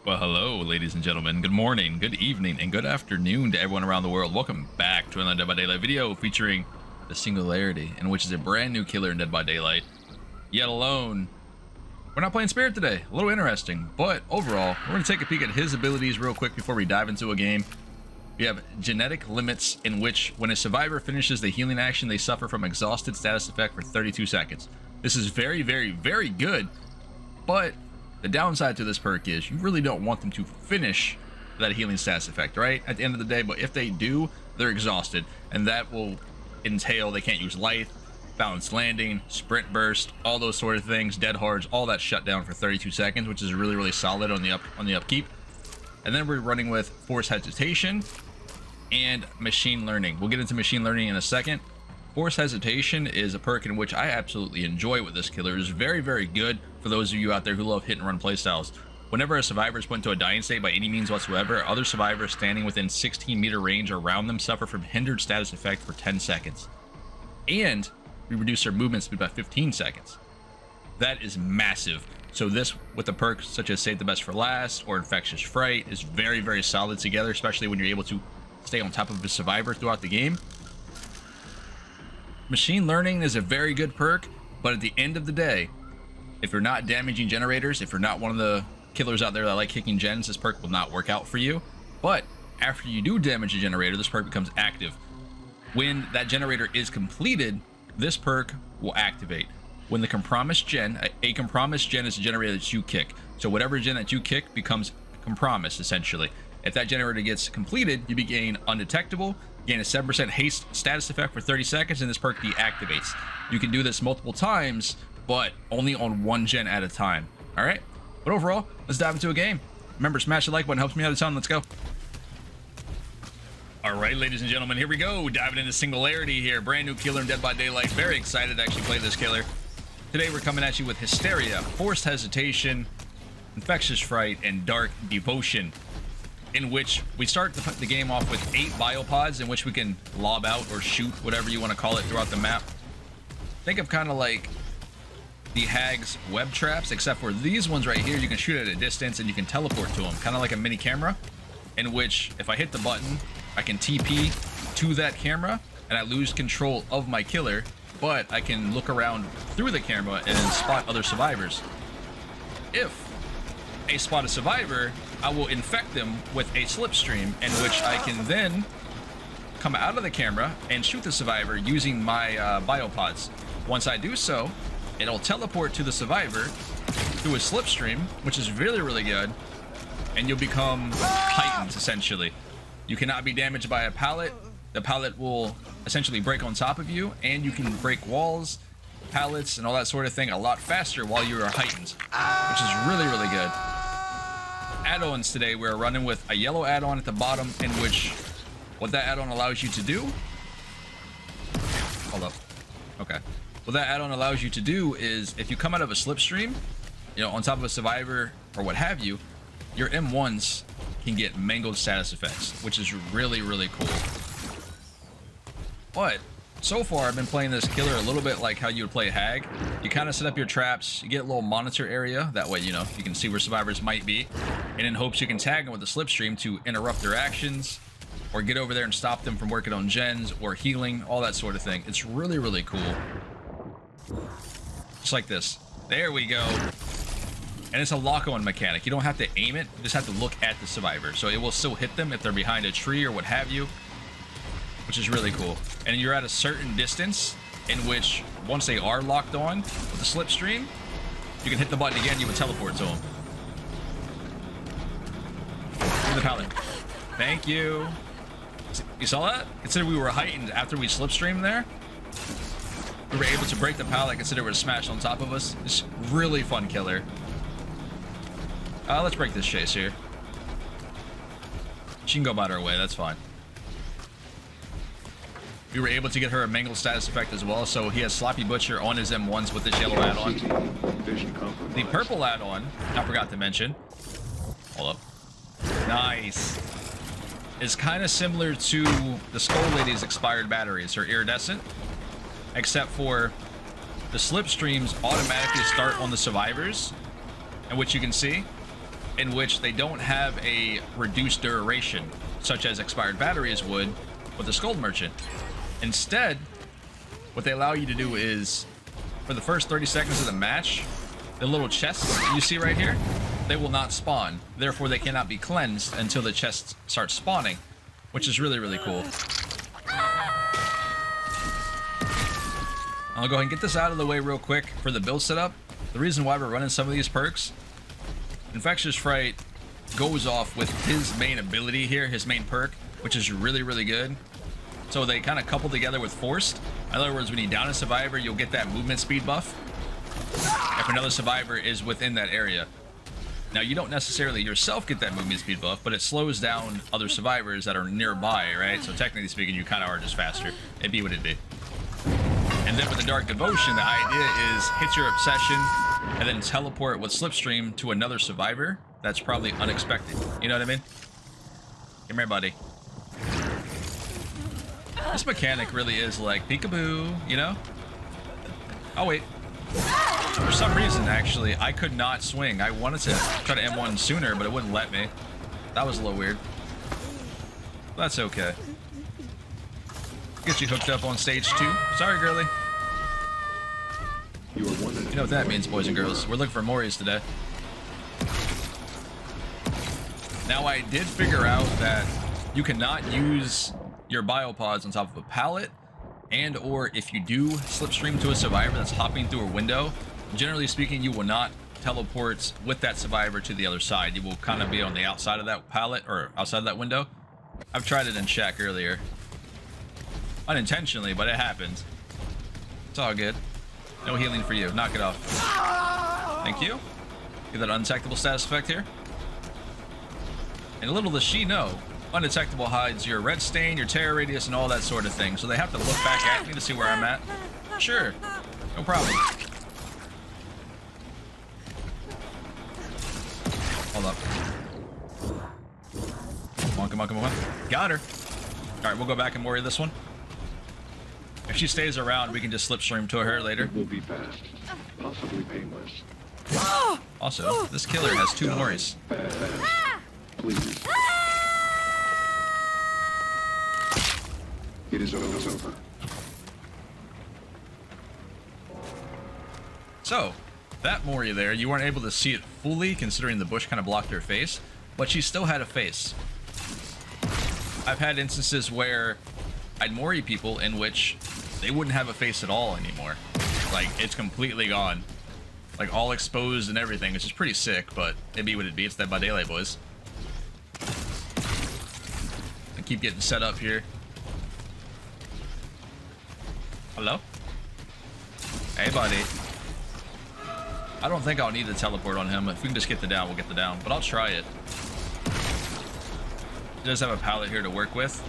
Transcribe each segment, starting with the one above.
Well, hello, ladies and gentlemen. Good morning, good evening, and good afternoon to everyone around the world. Welcome back to another Dead by Daylight video featuring the Singularity, and which is a brand new killer in Dead by Daylight. Yet alone, we're not playing Spirit today. A little interesting, but overall, we're going to take a peek at his abilities real quick before we dive into a game. We have genetic limits, in which when a survivor finishes the healing action, they suffer from exhausted status effect for 32 seconds. This is very, very, very good, but the downside to this perk is you really don't want them to finish that healing status effect, right? At the end of the day, but if they do, they're exhausted, and that will entail they can't use Lithe, balanced landing, sprint burst, all those sort of things, dead hards, all that shut down for 32 seconds, which is really, really solid on the upkeep. And then we're running with force hesitation and machine learning. We'll get into machine learning in a second. Force hesitation is a perk in which I absolutely enjoy with this killer. It's very, very good for those of you out there who love hit and run playstyles. Whenever a survivor is put into a dying state by any means whatsoever, other survivors standing within 16-meter range around them suffer from hindered status effect for 10 seconds. And we reduce their movement speed by 15 seconds. That is massive. So this, with the perks such as Save the Best for Last or Infectious Fright, is very, very solid together, especially when you're able to stay on top of a survivor throughout the game. Machine learning is a very good perk, but at the end of the day, if you're not damaging generators, if you're not one of the killers out there that like kicking gens, this perk will not work out for you. But after you do damage a generator, this perk becomes active. When that generator is completed, this perk will activate. When the compromised gen, a compromised gen is a generator that you kick. So whatever gen that you kick becomes compromised, essentially. If that generator gets completed, you gain undetectable, gain a 7% haste status effect for 30 seconds, and this perk deactivates. You can do this multiple times, but only on one gen at a time. All right, but overall, let's dive into a game. Remember, smash the like button, helps me out a ton. Let's go. All right, ladies and gentlemen, here we go. Diving into Singularity here. Brand new killer in Dead by Daylight. Very excited to actually play this killer. Today, we're coming at you with Hysteria, Forced Hesitation, Infectious Fright, and Dark Devotion, in which we start the game off with 8 biopods in which we can lob out or shoot, whatever you want to call it, throughout the map. Think of kind of like the Hag's web traps, except for these ones right here, you can shoot at a distance and you can teleport to them, kind of like a mini camera, in which if I hit the button, I can TP to that camera and I lose control of my killer, but I can look around through the camera and then spot other survivors. If I spot a survivor, I will infect them with a slipstream, in which I can then come out of the camera and shoot the survivor using my biopods. Once I do so, it'll teleport to the survivor through a slipstream, which is really, really good, and you'll become heightened, essentially. You cannot be damaged by a pallet. The pallet will essentially break on top of you, and you can break walls, pallets, and all that sort of thing a lot faster while you are heightened, which is really, really good. Add-ons today, we're running with a yellow add-on at the bottom, in which what that add-on allows you to do, hold up, okay, what that add-on allows you to do is if you come out of a slipstream, you know, on top of a survivor or what have you, your M1s can get mangled status effects, which is really, really cool. But so far I've been playing this killer a little bit like how you would play Hag. You kind of set up your traps, you get a little monitor area, that way, you know, you can see where survivors might be, and in hopes you can tag them with a slipstream to interrupt their actions or get over there and stop them from working on gens or healing, all that sort of thing. It's really, really cool. Just like this. There we go. And it's a lock-on mechanic. You don't have to aim it, you just have to look at the survivor, so it will still hit them if they're behind a tree or what have you, which is really cool. And you're at a certain distance in which once they are locked on with the slipstream, you can hit the button again, you would teleport to them. In the pallet. Thank you. You saw that? Consider we were heightened after we slipstreamed there. We were able to break the pallet, consider it was smashed on top of us. It's really fun killer. Let's break this chase here. She can go about her way, that's fine. We were able to get her a mangled status effect as well, so he has Sloppy Butcher on his M1s with this yellow add-on. The purple add-on, I forgot to mention. Hold up. Nice. Is kind of similar to the Skull Lady's expired batteries, her iridescent, except for the slipstreams automatically start on the survivors, and which you can see. in which they don't have a reduced duration, such as expired batteries would with the Skull Merchant. Instead, what they allow you to do is, for the first 30 seconds of the match, the little chests you see right here, they will not spawn. Therefore, they cannot be cleansed until the chests start spawning, which is really, really cool. I'll go ahead and get this out of the way real quick for the build setup. The reason why we're running some of these perks, Infectious Fright goes off with his main ability here, his main perk, which is really, really good. So they kind of couple together with Forced. In other words, when you down a survivor, you'll get that movement speed buff if another survivor is within that area. Now, you don't necessarily yourself get that movement speed buff, but it slows down other survivors that are nearby, right? So technically speaking, you kind of are just faster. It'd be what it'd be. And then with the Dark Devotion, the idea is hit your obsession and then teleport with Slipstream to another survivor that's probably unexpected. You know what I mean? Come here, buddy. This mechanic really is like peekaboo, you know? Oh, wait. For some reason, actually, I could not swing. I wanted to try to M1 sooner, but it wouldn't let me. That was a little weird. That's okay. Get you hooked up on stage 2. Sorry, girly. You know what that means, boys and girls. We're looking for Moris today. Now, I did figure out that you cannot use your biopods on top of a pallet, and or if you do slipstream to a survivor that's hopping through a window, generally speaking, you will not teleport with that survivor to the other side. You will kind of be on the outside of that pallet or outside of that window. I've tried it in Shack earlier. Unintentionally, but it happens. It's all good. No healing for you. Knock it off. Thank you. Get that undetectable status effect here. And little does she know, undetectable hides your red stain, your terror radius, and all that sort of thing. So they have to look back at me to see where I'm at. Sure. No problem. Hold up. Come on, come on, come on. Got her. All right, we'll go back and worry this one. If she stays around, we can just slipstream to her later. It will be fast, possibly painless. Also, this killer has 2 Moris. Please. It is over. So, that Mori there, you weren't able to see it fully considering the bush kind of blocked her face, but she still had a face. I've had instances where I'd Mori people in which they wouldn't have a face at all anymore. Like, it's completely gone. Like, all exposed and everything, which is pretty sick, but it'd be what it'd be. It's Dead by Daylight, boys. I keep getting set up here. Hello? Hey, buddy. I don't think I'll need to teleport on him. If we can just get the down, we'll get the down. But I'll try it. He does have a pallet here to work with.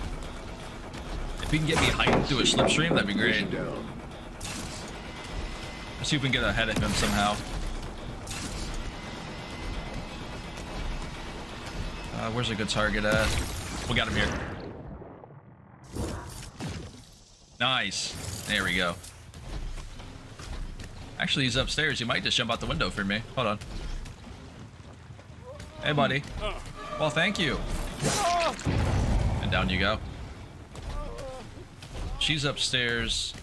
If we can get behind through a slipstream, that'd be great. Let's see if we can get ahead of him somehow. Where's a good target at? We got him here. Nice. There we go. Actually, he's upstairs. He might just jump out the window for me. Hold on. Hey, buddy. Well, thank you. And down you go. She's upstairs.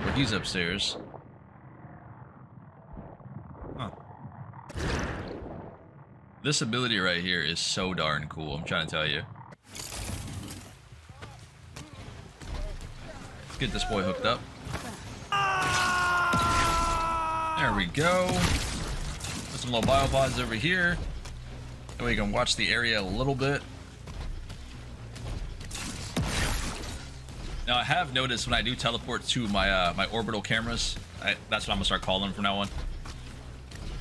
Or he's upstairs. Huh. This ability right here is so darn cool. I'm trying to tell you. Let's get this boy hooked up. There we go. Put some little biopods over here. And we can watch the area a little bit. Now, I have noticed when I do teleport to my my orbital cameras, that's what I'm gonna start calling them from now on.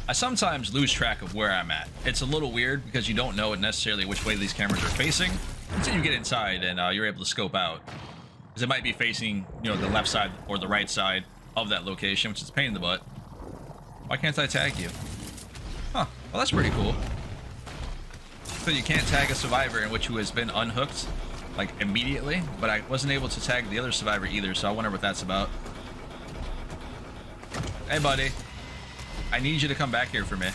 I sometimes lose track of where I'm at. It's a little weird because you don't know necessarily which way these cameras are facing until you get inside and you're able to scope out. Because it might be facing, you know, the left side or the right side of that location, which is a pain in the butt. Why can't I tag you? Huh. Well, that's pretty cool. So you can't tag a survivor in which who has been unhooked, like, immediately, but I wasn't able to tag the other survivor either, so I wonder what that's about. Hey, buddy. I need you to come back here for me.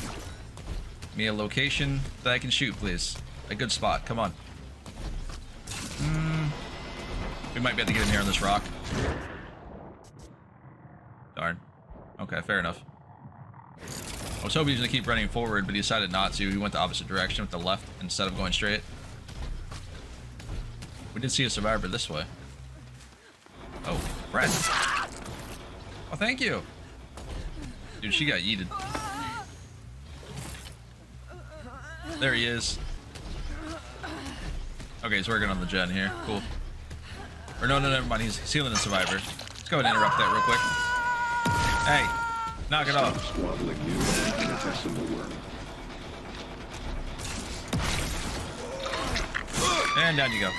Give me a location that I can shoot, please. A good spot. Come on. We might be able to get him here on this rock. Darn. Okay, fair enough. I was hoping he was going to keep running forward, but he decided not to. He went the opposite direction with the left instead of going straight. We did see a survivor this way. Oh, friend. Oh, thank you. Dude, she got yeeted. There he is. Okay, he's working on the gen here. Cool. Or no, never mind. He's healing a survivor. Let's go ahead and interrupt that real quick. Hey, knock it off. Swaddling you and attesting the worm. And down you go.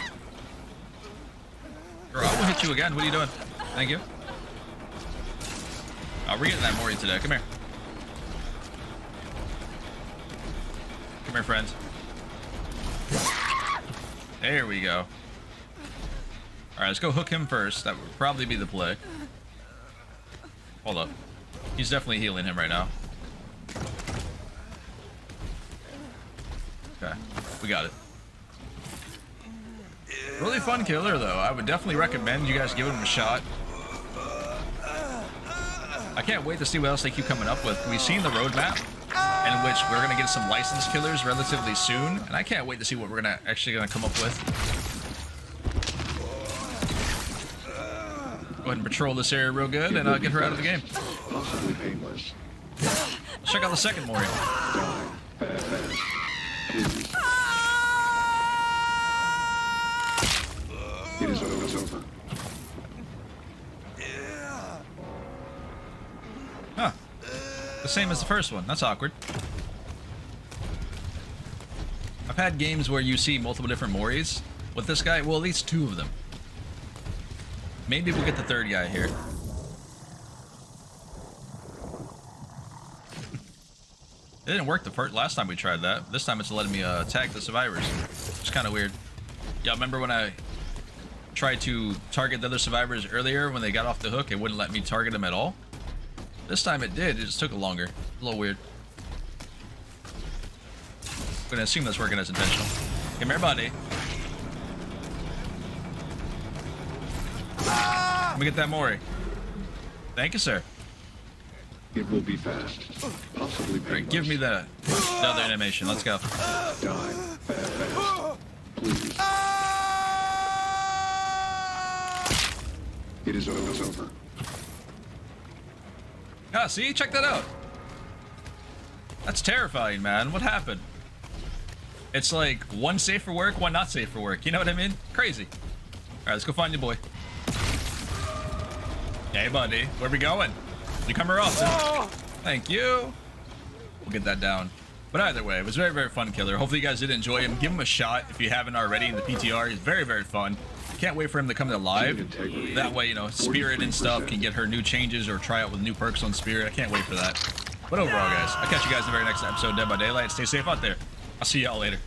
Girl, I will hit you again. What are you doing? Thank you. Oh, we're getting that Mori today. Come here. Come here, friends. There we go. Alright, let's go hook him first. That would probably be the play. Hold up. He's definitely healing him right now. Okay, we got it. Really fun killer, though. I would definitely recommend you guys giving him a shot. I can't wait to see what else they keep coming up with. We've seen the roadmap, in which we're going to get some licensed killers relatively soon, and I can't wait to see what we're actually going to come up with. Go ahead and patrol this area real good, and get her out of the game. Possibly painless. Let's check out the second Mori. Die. Fast. Please. It is over. Huh. The same as the first one. That's awkward. I've had games where you see multiple different Moris. With this guy, well, at least two of them. Maybe we'll get the third guy here. It didn't work the last time we tried that. This time it's letting me tag the survivors. It's kind of weird. Y'all remember when I tried to target the other survivors earlier when they got off the hook? It wouldn't let me target them at all. This time it did. It just took longer. A little weird. I'm gonna assume that's working as intentional. Come here, buddy. Let me get that Mori. Thank you, sir. It will be fast. Possibly painless. Alright, give me the other animation. Let's go. Die. Fast. Please. It is over. Ah, see? Check that out. That's terrifying, man. What happened? It's like one safe for work, one not safe for work. You know what I mean? Crazy. Alright, let's go find your boy. Hey, buddy. Where we going? You come here often. Thank you. We'll get that down. But either way, it was very, very fun killer. Hopefully you guys did enjoy him. Give him a shot if you haven't already in the PTR. He's very, very fun. Can't wait for him to come to live. That way, you know, Spirit and stuff can get her new changes or try out with new perks on Spirit. I can't wait for that. But overall, guys, I'll catch you guys in the very next episode of Dead by Daylight. Stay safe out there. I'll see y'all later.